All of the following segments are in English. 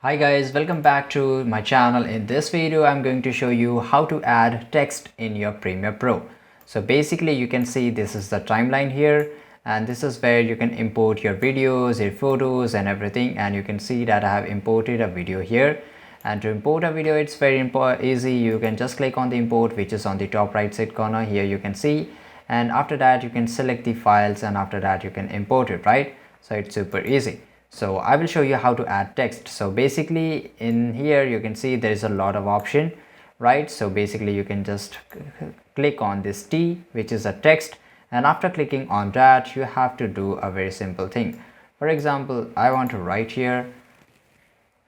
Hi guys, welcome back to my channel. In this video I'm going to show you how to add text in your Premiere Pro. So basically you can see this is the timeline here, and this is where you can import your videos, your photos and everything. And you can see that I have imported a video here. And to import a video, it's very easy. You can just click on the import, which is on the top right side corner here, you can see. And after that you can select the files, and after that you can import it, right? So it's super easy. So I will show you how to add text. So basically in here you can see there is a lot of option, right? So basically you can just click on this T, which is a text, and after clicking on that you have to do a very simple thing. For example, I want to write here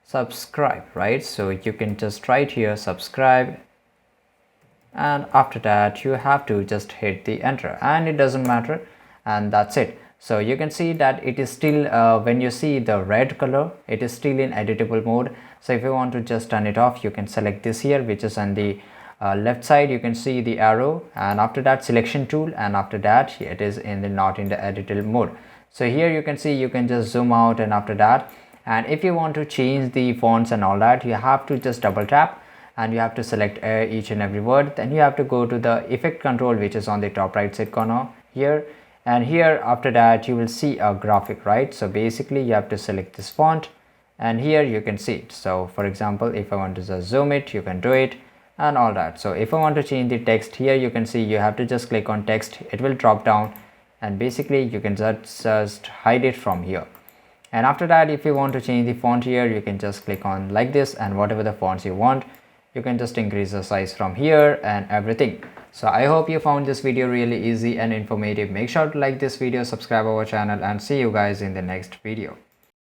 subscribe, right? So you can just write here subscribe, and after that you have to just hit the enter, and it doesn't matter, and that's it. So you can see that it is still when you see the red color, it is still in editable mode. So if you want to just turn it off, you can select this here, which is on the left side. You can see the arrow, and after that selection tool, and after that it is in the not in the editable mode. So here you can see you can just zoom out, and after that, and if you want to change the fonts and all that, you have to just double tap and you have to select each and every word. Then you have to go to the effect control, which is on the top right side corner here. And here after that you will see a graphic, right? So basically you have to select this font, and here you can see it. So for example, if I want to just zoom it, you can do it and all that. So if I want to change the text here, you can see you have to just click on text, it will drop down, and basically you can just hide it from here. And after that, if you want to change the font here, you can just click on like this, and whatever the fonts you want, you can just increase the size from here and everything. So I hope you found this video really easy and informative. Make sure to like this video, subscribe our channel, and see you guys in the next video.